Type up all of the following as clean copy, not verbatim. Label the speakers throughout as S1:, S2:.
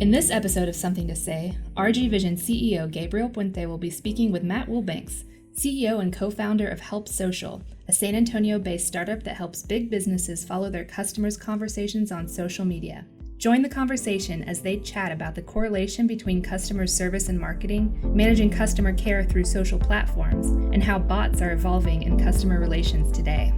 S1: In this episode of Something to Say, RGVision CEO Gabriel Puente will be speaking with Matt Wilbanks, CEO and co-founder of Help Social, a San Antonio-based startup that helps big businesses follow their customers' conversations on social media. Join the conversation as they chat about the correlation between customer service and marketing, managing customer care through social platforms, and how bots are evolving in customer relations today.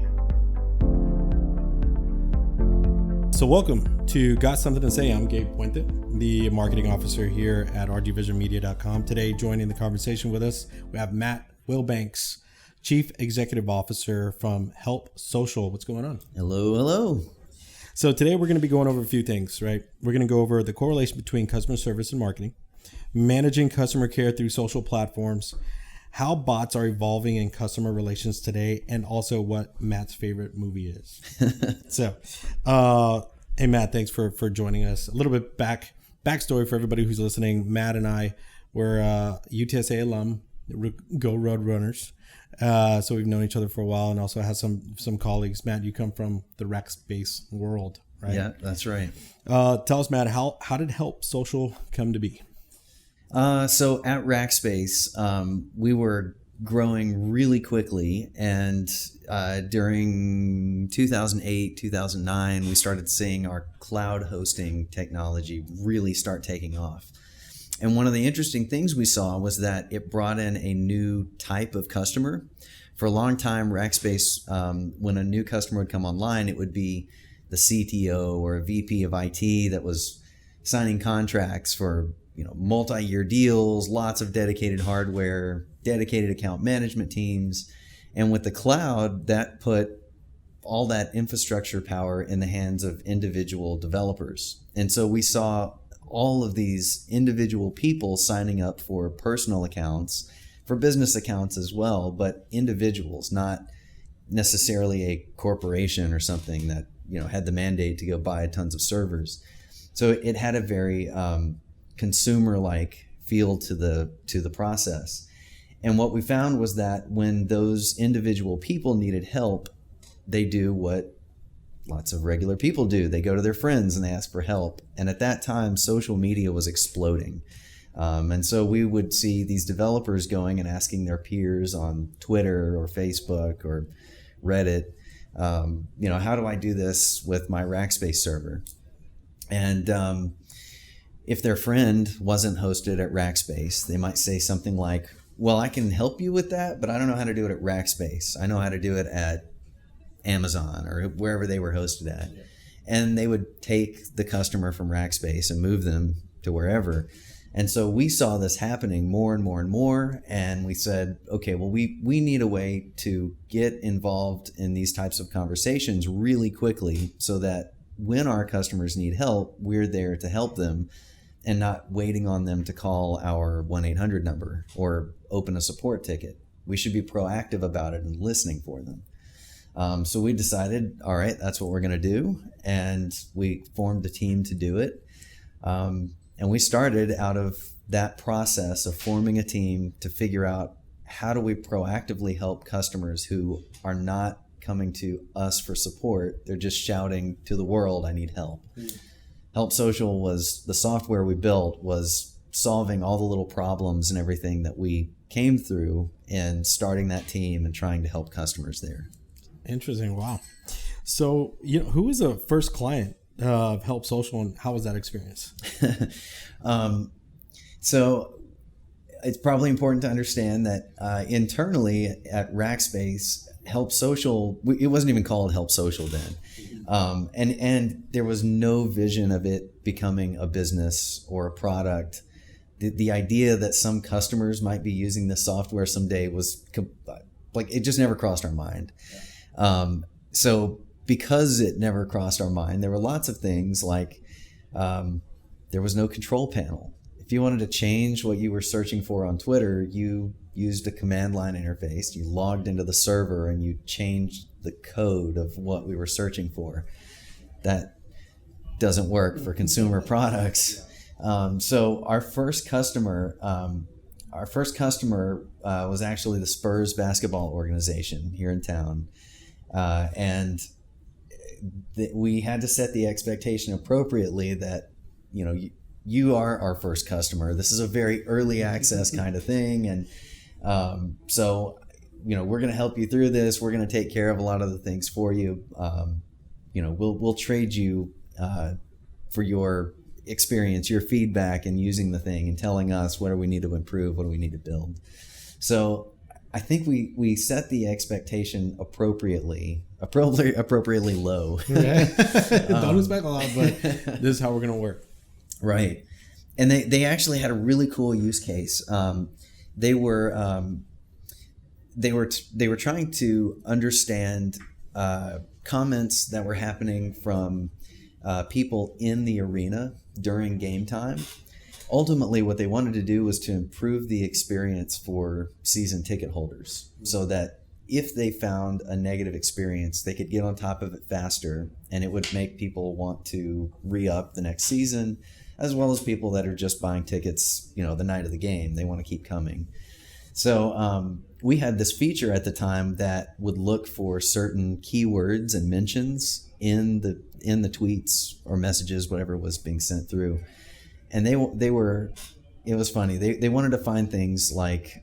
S2: So welcome to Got Something to Say. I'm Gabe Puente, the marketing officer here at RGVisionMedia.com. Today, joining the conversation with us, we have Matt Wilbanks, Chief Executive Officer from Help Social. What's going on?
S3: Hello.
S2: So today we're going to be going over a few things, right? We're going to go over the correlation between customer service and marketing, managing customer care through social platforms, how bots are evolving in customer relations today, and also what Matt's favorite movie is. So, hey Matt, thanks for joining us. A little bit backstory for everybody who's listening. Matt and I were UTSA alum, Go Road Runners. So we've known each other for a while, and also have some colleagues. Matt, you come from the Rackspace world, right?
S3: Yeah, that's right.
S2: Tell us, Matt, how did Help Social come to be?
S3: So at Rackspace, we were growing really quickly, and during 2008, 2009, we started seeing our cloud hosting technology really start taking off. And one of the interesting things we saw was that it brought in a new type of customer. For a long time, Rackspace, when a new customer would come online, it would be the CTO or a VP of IT that was signing contracts for multi-year deals, lots of dedicated hardware, dedicated account management teams. And with the cloud, that put all that infrastructure power in the hands of individual developers. And so we saw all of these individual people signing up for personal accounts, for business accounts as well, but individuals, not necessarily a corporation or something that had the mandate to go buy tons of servers. So it had a very consumer-like feel to the process. And what we found was that when those individual people needed help, they do what lots of regular people do. They go to their friends and they ask for help. And at that time, social media was exploding. And so we would see these developers going and asking their peers on Twitter or Facebook or Reddit, how do I do this with my Rackspace server? And if their friend wasn't hosted at Rackspace, they might say something like, well, I can help you with that, but I don't know how to do it at Rackspace. I know how to do it at Amazon or wherever they were hosted at. And they would take the customer from Rackspace and move them to wherever. And so we saw this happening more and more and more. And we said, okay, well, we need a way to get involved in these types of conversations really quickly so that when our customers need help, we're there to help them and not waiting on them to call our 1-800 number or open a support ticket. We should be proactive about it and listening for them. So we decided, all right, that's what we're going to do. And we formed a team to do it. And we started out of that process of forming a team to figure out how do we proactively help customers who are not coming to us for support. They're just shouting to the world, I need help. Help Social was the software we built was solving all the little problems and everything that we came through and starting that team and trying to help customers there.
S2: Interesting. Wow. So, who was the first client of Help Social, and how was that experience?
S3: So it's probably important to understand that internally at Rackspace, Help Social, it wasn't even called Help Social then. And there was no vision of it becoming a business or a product. The idea that some customers might be using this software someday was it just never crossed our mind. So because it never crossed our mind, there were lots of things like there was no control panel. If you wanted to change what you were searching for on Twitter, you used a command line interface. You logged into the server and you changed the code of what we were searching for. That doesn't work for consumer products. So our first customer was actually the Spurs basketball organization here in town. And we had to set the expectation appropriately that, you are our first customer. This is a very early access kind of thing. And so, we're going to help you through this. We're going to take care of a lot of the things for you. We'll trade you for your experience, your feedback, and using the thing and telling us what do we need to improve, what do we need to build. So I think we set the expectation appropriately low.
S2: Don't expect a lot, but this is how we're going to work.
S3: Right. And they actually had a really cool use case. They were trying to understand comments that were happening from people in the arena during game time. Ultimately, what they wanted to do was to improve the experience for season ticket holders, so that if they found a negative experience, they could get on top of it faster, and it would make people want to re-up the next season, as well as people that are just buying tickets, the night of the game. They want to keep coming. So we had this feature at the time that would look for certain keywords and mentions in the tweets or messages, whatever was being sent through. And it was funny. They wanted to find things like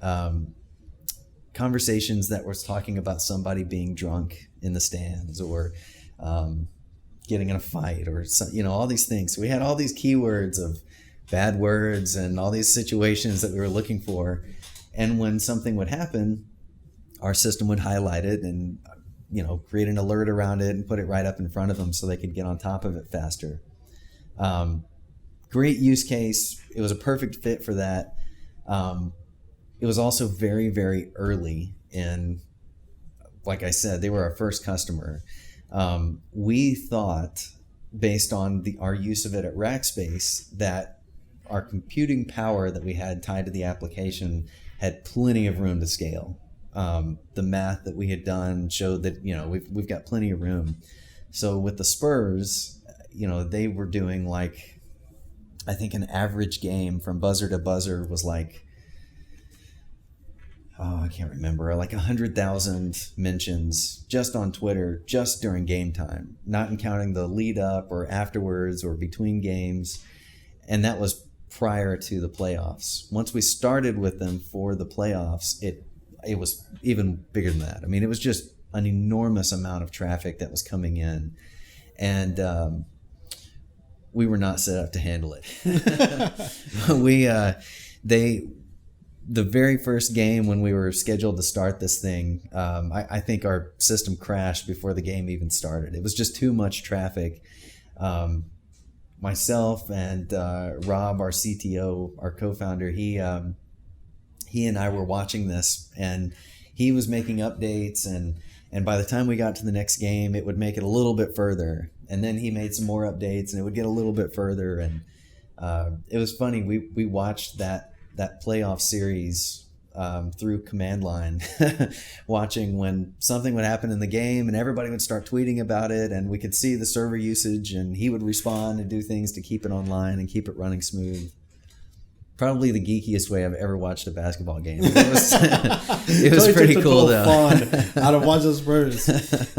S3: conversations that was talking about somebody being drunk in the stands, or getting in a fight, or all these things. So we had all these keywords of bad words and all these situations that we were looking for. And when something would happen, our system would highlight it and create an alert around it and put it right up in front of them so they could get on top of it faster. Great use case. It was a perfect fit for that. It was also very, very early in, like I said, they were our first customer. We thought, based on our use of it at Rackspace, that our computing power that we had tied to the application had plenty of room to scale. The math that we had done showed that, we've got plenty of room. So with the Spurs, they were doing like, I think an average game from buzzer to buzzer was like, I can't remember, like 100,000 mentions just on Twitter, just during game time, not counting the lead up or afterwards or between games. And that was prior to the playoffs. Once we started with them for the playoffs, it was even bigger than that. I mean, it was just an enormous amount of traffic that was coming in. And we were not set up to handle it. The very first game when we were scheduled to start this thing, I think our system crashed before the game even started. It was just too much traffic. Myself and Rob, our CTO, our co-founder, he and I were watching this, and he was making updates, and by the time we got to the next game, it would make it a little bit further. And then he made some more updates, and it would get a little bit further. And it was funny. We watched that playoff series through command line, watching when something would happen in the game, and everybody would start tweeting about it, and we could see the server usage, and he would respond and do things to keep it online and keep it running smooth. Probably the geekiest way I've ever watched a basketball game. It was pretty cool, though.
S2: Fun out of watching those Spurs.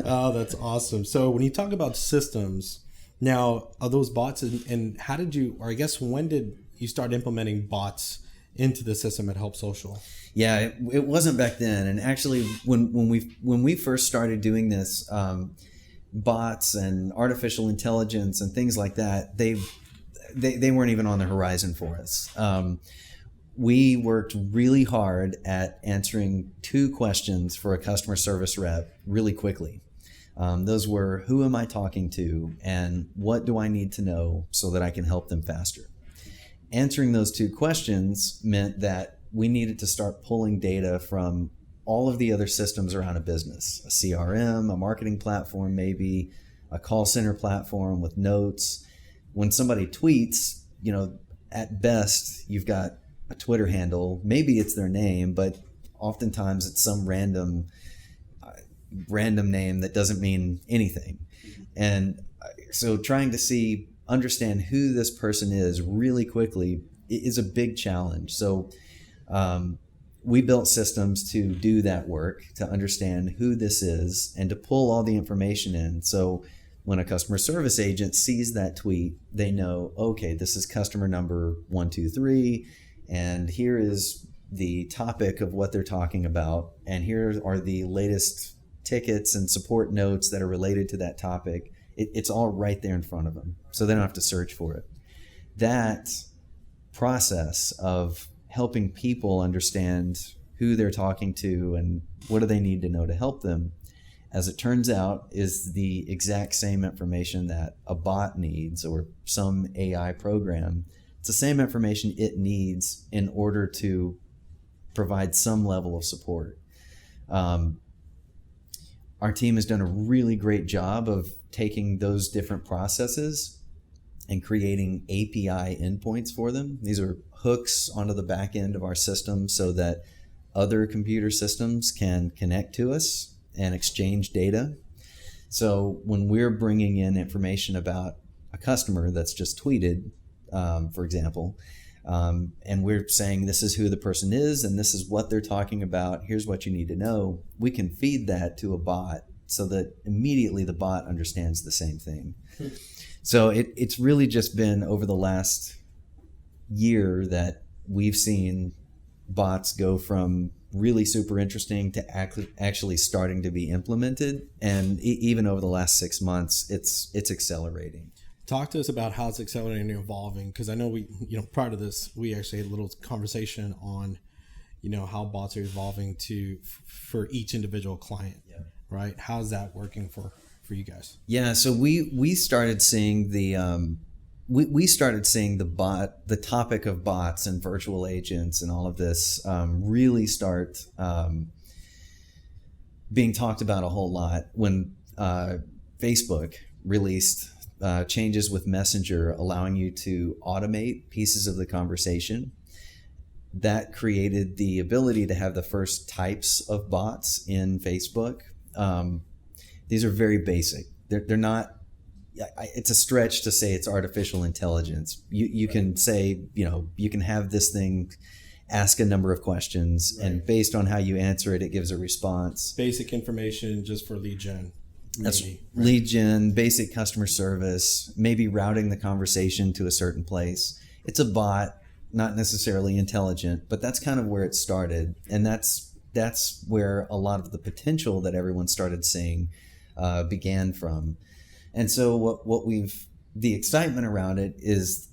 S2: Oh, that's awesome. So when you talk about systems, now are those bots, and how did you, or I guess when did you start implementing bots into the system at Help Social?
S3: Yeah, it wasn't back then. And actually, when we first started doing this, bots and artificial intelligence and things like that, they weren't even on the horizon for us. We worked really hard at answering 2 questions for a customer service rep really quickly. Those were, who am I talking to, and what do I need to know so that I can help them faster? Answering those 2 questions meant that we needed to start pulling data from all of the other systems around a business, a CRM, a marketing platform, maybe a call center platform with notes. When somebody tweets, at best, you've got a Twitter handle. Maybe it's their name, but oftentimes it's some random name that doesn't mean anything. And so trying to understand who this person is really quickly is a big challenge. So we built systems to do that work, to understand who this is and to pull all the information in. So when a customer service agent sees that tweet, they know, okay, this is customer number 123, and here is the topic of what they're talking about, and here are the latest tickets and support notes that are related to that topic. It's all right there in front of them, so they don't have to search for it. That process of helping people understand who they're talking to and what do they need to know to help them, as it turns out, is the exact same information that a bot needs or some AI program. It's the same information it needs in order to provide some level of support. Our team has done a really great job of taking those different processes and creating API endpoints for them. These are hooks onto the back end of our system so that other computer systems can connect to us and exchange data. So when we're bringing in information about a customer that's just tweeted, for example, and we're saying this is who the person is and this is what they're talking about, here's what you need to know, we can feed that to a bot so that immediately the bot understands the same thing. So it's really just been over the last year that we've seen bots go from really super interesting to actually starting to be implemented. And even over the last 6 months, it's accelerating.
S2: Talk to us about how it's accelerating and evolving, because I know we, prior to this, we actually had a little conversation on, how bots are evolving for each individual client, right? How's that working for you guys? Yeah,
S3: so we started seeing the the topic of bots and virtual agents and all of this really start being talked about a whole lot when Facebook released changes with Messenger, allowing you to automate pieces of the conversation. That created the ability to have the first types of bots in Facebook. These are very basic. They're not. It's a stretch to say it's artificial intelligence. You can say, you can have this thing ask a number of questions, and based on how you answer it, it gives a response.
S2: Basic information just for lead gen.
S3: That's right. Lead gen, basic customer service, maybe routing the conversation to a certain place. It's a bot, not necessarily intelligent, but that's kind of where it started. And that's where a lot of the potential that everyone started seeing began from. And so the excitement around it is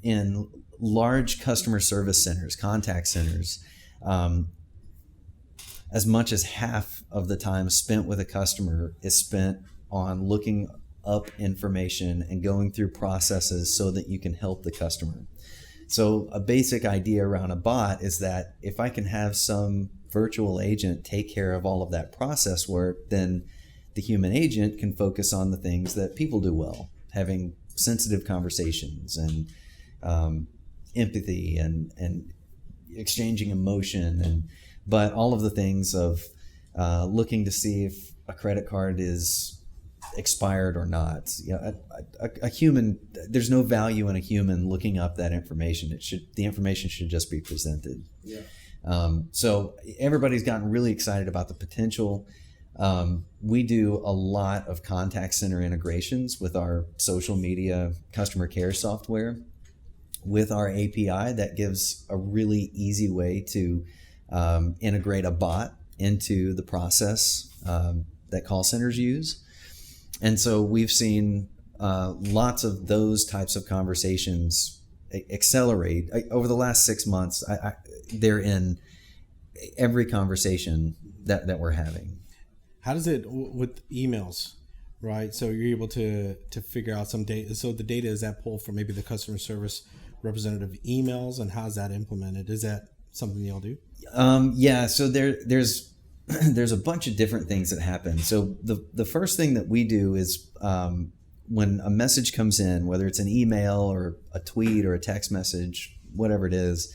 S3: in large customer service centers, contact centers, as much as half of the time spent with a customer is spent on looking up information and going through processes so that you can help the customer. So a basic idea around a bot is that if I can have some virtual agent take care of all of that process work, then the human agent can focus on the things that people do well, having sensitive conversations and empathy and exchanging emotion, but all of the things of looking to see if a credit card is expired or not. A human, there's no value in a human looking up that information. The information should just be presented. Yeah. So everybody's gotten really excited about the potential. We do a lot of contact center integrations with our social media customer care software. With our API, that gives a really easy way to integrate a bot into the process that call centers use. And so we've seen lots of those types of conversations accelerate. Over the last 6 months, they're in every conversation that we're having.
S2: How does it with emails, right? So you're able to figure out some data. So the data is that pulled from maybe the customer service representative emails, and how's that implemented? Is that something y'all do?
S3: Yeah. So there's a bunch of different things that happen. So the first thing that we do is when a message comes in, whether it's an email or a tweet or a text message, whatever it is,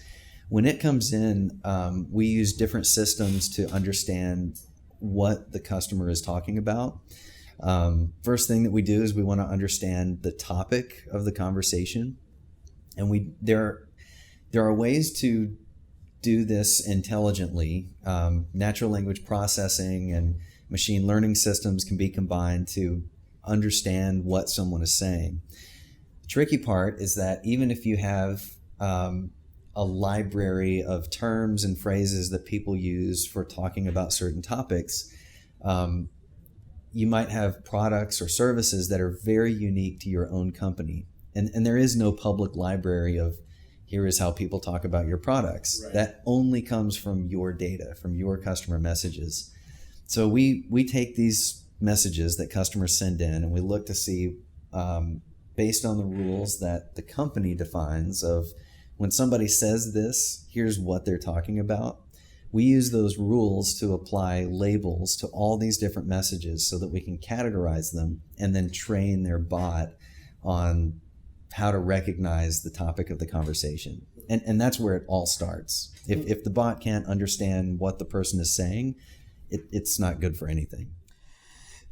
S3: when it comes in, we use different systems to understand what the customer is talking about. First thing that we do is we want to understand the topic of the conversation, and there are ways to do this intelligently. Natural language processing and machine learning systems can be combined to understand what someone is saying. The tricky part is that even if you have a library of terms and phrases that people use for talking about certain topics, you might have products or services that are very unique to your own company. And there is no public library of here is how people talk about your products. Right. That only comes from your data, from your customer messages. So we take these messages that customers send in and we look to see, based on the rules that the company defines of when somebody says this, here's what they're talking about. We use those rules to apply labels to all these different messages so that we can categorize them and then train their bot on how to recognize the topic of the conversation. And that's where it all starts. If the bot can't understand what the person is saying, it's not good for anything.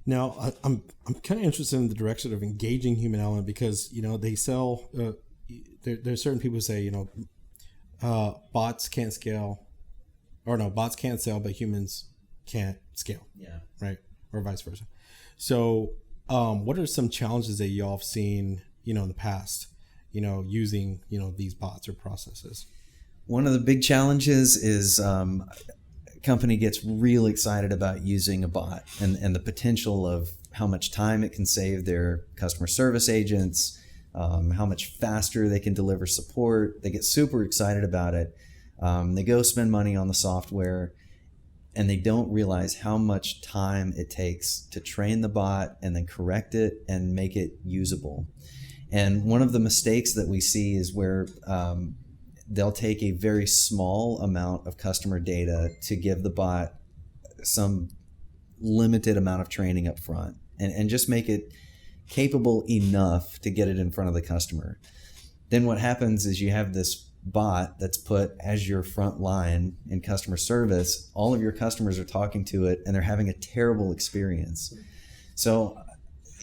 S2: Now, I'm kind of interested in the direction of engaging human element because, they sell, there's certain people who say, bots can't scale, or no, bots can't sell, but humans can't scale.
S3: Yeah.
S2: Right. Or vice versa. So what are some challenges that y'all have seen, in the past, using, these bots or processes?
S3: One of the big challenges is a company gets real excited about using a bot and the potential of how much time it can save their customer service agents, how much faster they can deliver support. They get super excited about it. They go spend money on the software and they don't realize how much time it takes to train the bot and then correct it and make it usable. And one of the mistakes that we see is where they'll take a very small amount of customer data to give the bot some limited amount of training up front and just make it capable enough to get it in front of the customer. Then what happens is you have this bot that's put as your front line in customer service. All of your customers are talking to it and they're having a terrible experience. So,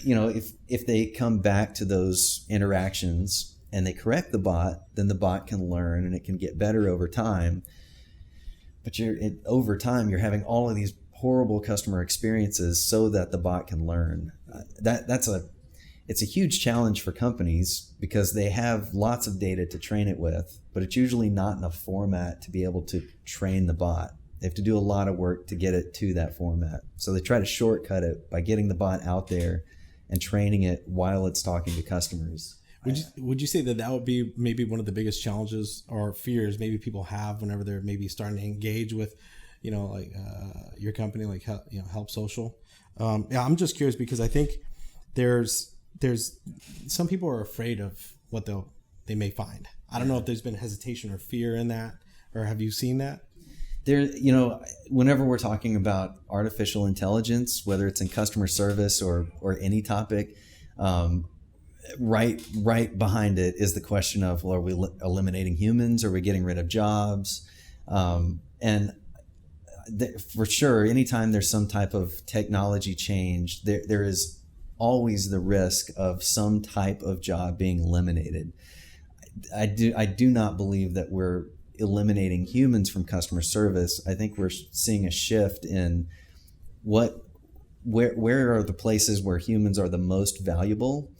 S3: if they come back to those interactions and they correct the bot, then the bot can learn and it can get better over time. But over time, you're having all of these horrible customer experiences so that the bot can learn. It's a huge challenge for companies because they have lots of data to train it with, but it's usually not in a format to be able to train the bot. They have to do a lot of work to get it to that format. So they try to shortcut it by getting the bot out there and training it while it's talking to customers.
S2: Would you say that would be maybe one of the biggest challenges or fears maybe people have whenever they're maybe starting to engage with, your company, like Help Social? I'm just curious because I think there's some people are afraid of what they may find. I don't know if there's been hesitation or fear in that, or have you seen that?
S3: Whenever we're talking about artificial intelligence, whether it's in customer service or any topic, right behind it is the question of, well, are we eliminating humans? Are we getting rid of jobs? For sure, anytime there's some type of technology change, there is always the risk of some type of job being eliminated. I do not believe that we're eliminating humans from customer service. I think we're seeing a shift in where are the places where humans are the most valuable,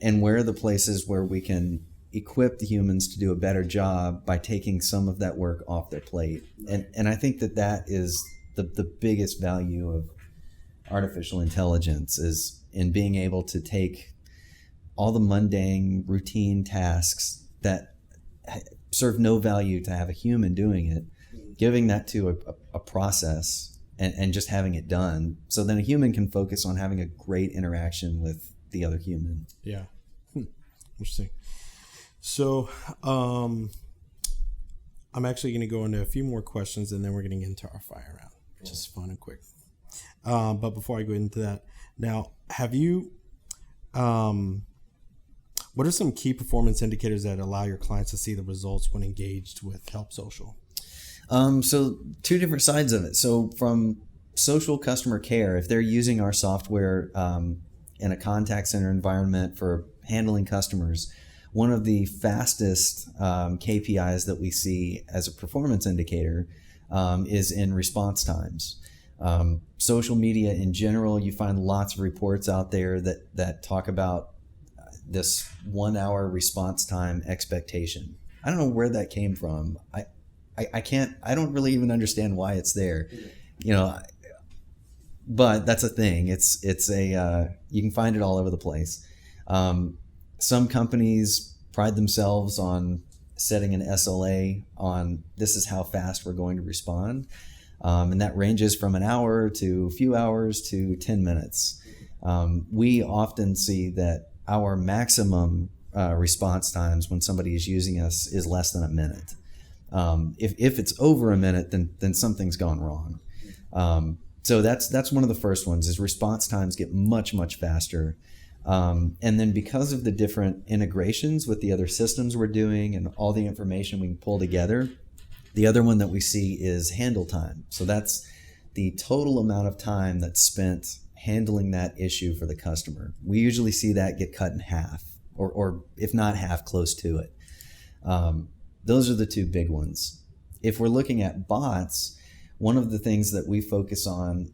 S3: and where are the places where we can equip the humans to do a better job by taking some of that work off their plate. And I think that is the biggest value of artificial intelligence, is in being able to take all the mundane routine tasks that serve no value to have a human doing it, giving that to a process and just having it done. So then a human can focus on having a great interaction with the other human.
S2: Yeah. Interesting. So I'm actually going to go into a few more questions and then we're going to get into our fire round, which is fun and quick. But before I go into that, now, have you, what are some key performance indicators that allow your clients to see the results when engaged with Help Social?
S3: So two different sides of it. So from social customer care, if they're using our software in a contact center environment for handling customers, one of the fastest KPIs that we see as a performance indicator is in response times. Social media in general, you find lots of reports out there that talk about this 1 hour response time expectation. I don't know where that came from. I don't really even understand why it's there, but that's a thing. It's you can find it all over the place. Some companies pride themselves on setting an SLA on this is how fast we're going to respond. And that ranges from an hour to a few hours to 10 minutes. We often see that our maximum response times when somebody is using us is less than a minute. If it's over a minute, then something's gone wrong. So that's one of the first ones is response times get much, much faster. And then because of the different integrations with the other systems we're doing and all the information we can pull together, the other one that we see is handle time. So that's the total amount of time that's spent handling that issue for the customer. We usually see that get cut in half, or if not half, close to it. Those are the two big ones. If we're looking at bots, one of the things that we focus on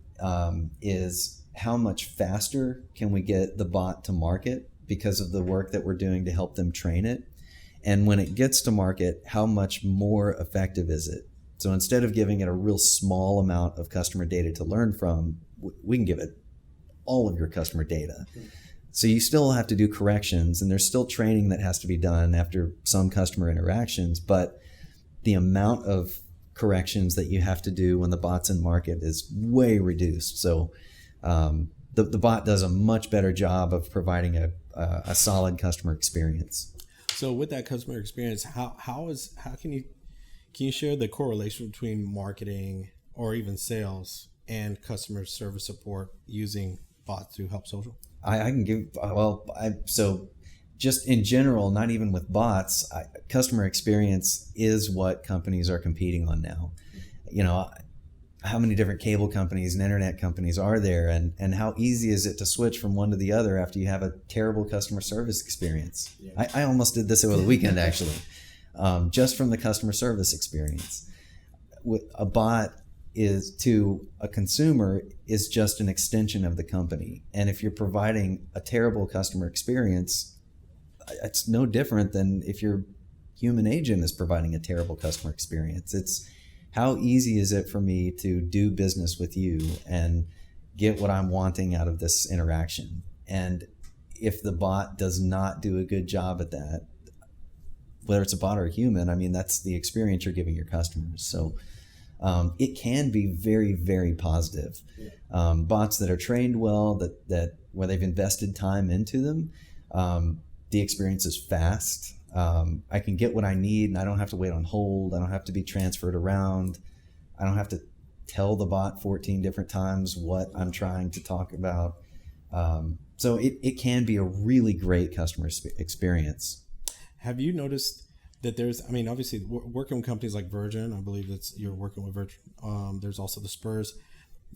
S3: is how much faster can we get the bot to market because of the work that we're doing to help them train it. And when it gets to market, how much more effective is it? So instead of giving it a real small amount of customer data to learn from, we can give it all of your customer data. So you still have to do corrections, and there's still training that has to be done after some customer interactions, but the amount of corrections that you have to do when the bot's in market is way reduced. So the bot does a much better job of providing a solid customer experience.
S2: So with that customer experience, how can you share the correlation between marketing or even sales and customer service support using bots through Help Social?
S3: I can give, so just in general, not even with bots, customer experience is what companies are competing on now. How many different cable companies and internet companies are there, and how easy is it to switch from one to the other after you have a terrible customer service experience? Yeah. I almost did this over the weekend, actually, just from the customer service experience. A bot is to a consumer is just an extension of the company. And if you're providing a terrible customer experience, it's no different than if your human agent is providing a terrible customer experience. It's how easy is it for me to do business with you and get what I'm wanting out of this interaction? And if the bot does not do a good job at that, whether it's a bot or a human, that's the experience you're giving your customers. So it can be very, very positive. Bots that are trained well, that where they've invested time into them, the experience is fast. I can get what I need, and I don't have to wait on hold. I don't have to be transferred around. I don't have to tell the bot 14 different times what I'm trying to talk about. So it can be a really great customer experience.
S2: Have you noticed that there's, obviously working with companies like Virgin, I believe you're working with Virgin. There's also the Spurs.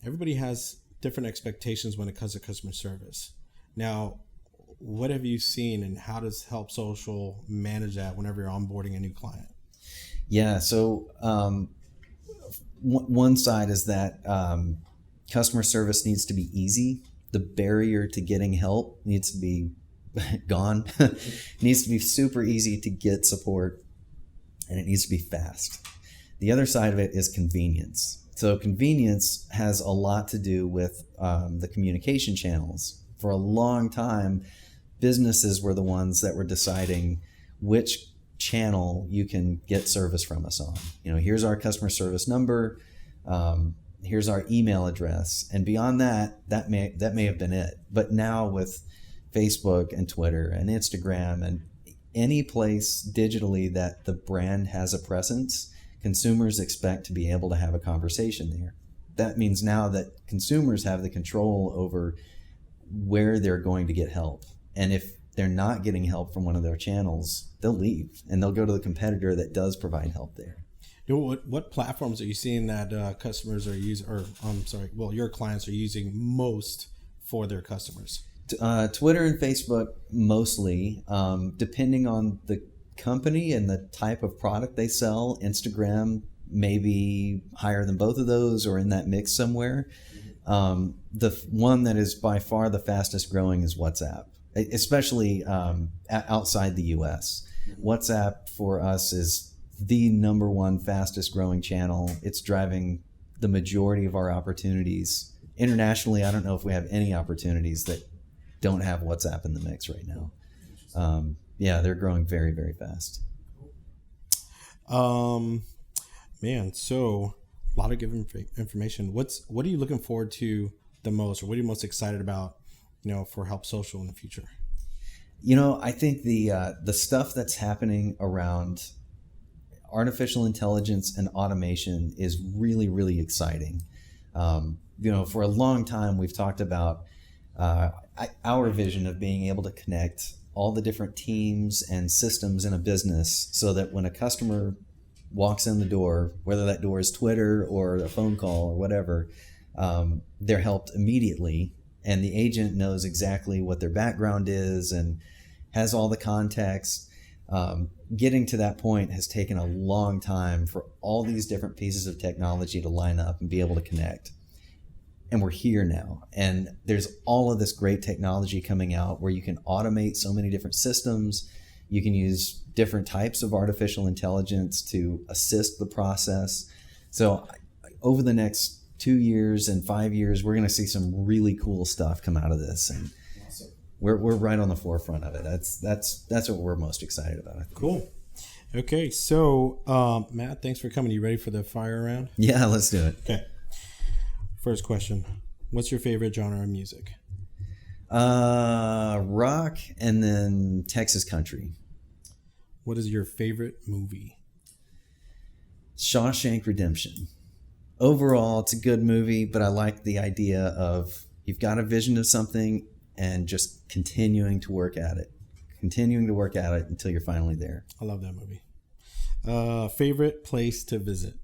S2: Everybody has different expectations when it comes to customer service. Now, what have you seen, and how does Help Social manage that whenever you're onboarding a new client?
S3: Yeah, so one side is that customer service needs to be easy. The barrier to getting help needs to be gone. It needs to be super easy to get support, and it needs to be fast. The other side of it is convenience. So convenience has a lot to do with the communication channels. For a long time, businesses were the ones that were deciding which channel you can get service from us on. Here's our customer service number, here's our email address, and beyond that may have been it. But now with Facebook and Twitter and Instagram and any place digitally that the brand has a presence, consumers expect to be able to have a conversation there. That means now that consumers have the control over where they're going to get help. And if they're not getting help from one of their channels, they'll leave and they'll go to the competitor that does provide help there.
S2: What platforms are you seeing that customers are using, your clients are using most for their customers?
S3: Twitter and Facebook mostly, depending on the company and the type of product they sell. Instagram maybe higher than both of those or in that mix somewhere. The one that is by far the fastest growing is WhatsApp, especially outside the US. WhatsApp for us is the number one fastest growing channel. It's driving the majority of our opportunities. Internationally, I don't know if we have any opportunities that don't have WhatsApp in the mix right now. Yeah, they're growing very, very fast.
S2: Man, so a lot of good information. What are you looking forward to the most, or what are you most excited about, for Help Social in the future?
S3: I think the stuff that's happening around artificial intelligence and automation is really, really exciting. For a long time, we've talked about our vision of being able to connect all the different teams and systems in a business so that when a customer walks in the door, whether that door is Twitter or a phone call or whatever, they're helped immediately, and the agent knows exactly what their background is and has all the context. Getting to that point has taken a long time for all these different pieces of technology to line up and be able to connect. And we're here now. And there's all of this great technology coming out where you can automate so many different systems. You can use different types of artificial intelligence to assist the process. So over the next 2 years and 5 years, we're going to see some really cool stuff come out of this. And we're right on the forefront of it. That's what we're most excited about, I think.
S2: Cool. Okay, so Matt, thanks for coming. You ready for the fire round?
S3: Yeah, let's do it.
S2: Okay. First question. What's your favorite genre of music?
S3: Rock and then Texas country.
S2: What is your favorite movie?
S3: Shawshank Redemption. Overall, it's a good movie, but I like the idea of you've got a vision of something and just continuing to work at it until you're finally there.
S2: I love that movie. Favorite place to visit?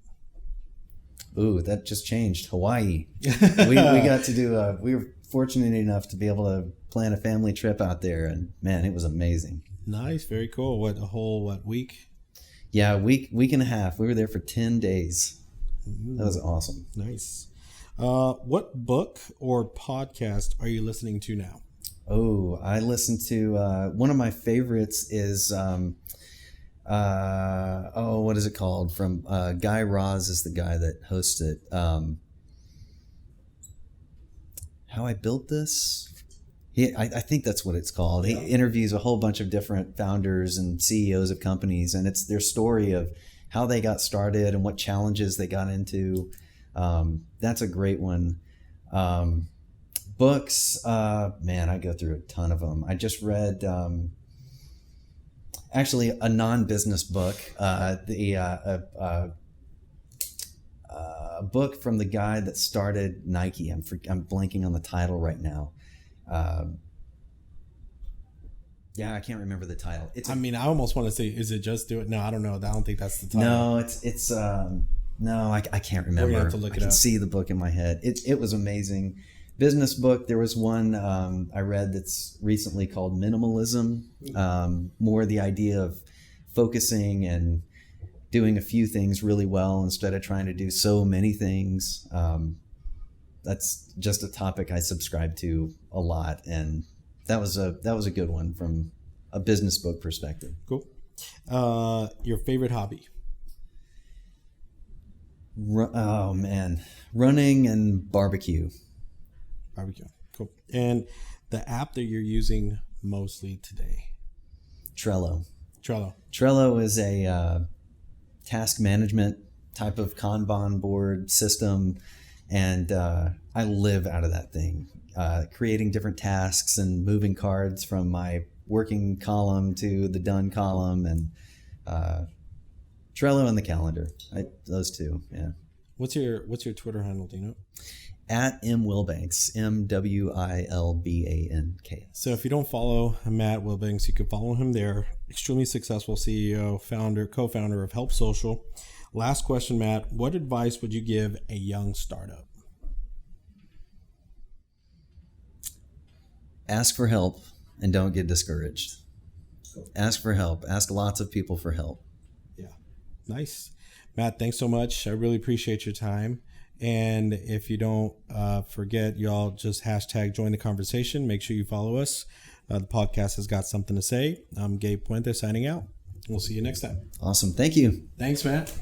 S3: Ooh, that just changed. Hawaii. We got to do we were fortunate enough to be able to plan a family trip out there, and man, it was amazing.
S2: Nice, very cool. What, a whole week?
S3: Yeah, week and a half. We were there for 10 days. Ooh, that was awesome.
S2: Nice. What book or podcast are you listening to now?
S3: Oh, I listen to one of my favorites is what is it called? From Guy Raz is the guy that hosts it. How I Built This. I think that's what it's called. Yeah. He interviews a whole bunch of different founders and CEOs of companies, and it's their story of how they got started and what challenges they got into. That's a great one. Books, man, I go through a ton of them. I just read actually a non-business book, a book from the guy that started Nike. I'm blanking on the title right now. Yeah, I can't remember the title.
S2: I almost want to say, is it Just Do It? No, I don't know. I don't think that's the title.
S3: No, it's no, I can't remember.
S2: We're gonna have to look it up.
S3: I can see the book in my head. It was amazing. Business book. There was one I read that's recently called Minimalism. More the idea of focusing and doing a few things really well instead of trying to do so many things. That's just a topic I subscribe to a lot, and that was a good one from a business book perspective.
S2: Cool. Your favorite hobby?
S3: Oh man, running and barbecue.
S2: Barbecue. Cool. And the app that you're using mostly today?
S3: Trello.
S2: Trello
S3: is a task management type of Kanban board system, and I live out of that thing, creating different tasks and moving cards from my working column to the done column, and Trello and the calendar. Those two, yeah.
S2: What's your Twitter handle? Do you know?
S3: At Wilbanks, MWILBANK.
S2: So if you don't follow Matt Wilbanks, you can follow him there. Extremely successful CEO, co-founder of Help Social. Last question, Matt. What advice would you give a young startup?
S3: Ask for help and don't get discouraged. Ask for help. Ask lots of people for help.
S2: Yeah. Nice. Matt, thanks so much. I really appreciate your time. And if you don't forget, y'all just hashtag join the conversation. Make sure you follow us. The podcast has got something to say. I'm Gabe Puente signing out. We'll see you next time.
S3: Awesome. Thank you.
S2: Thanks, Matt.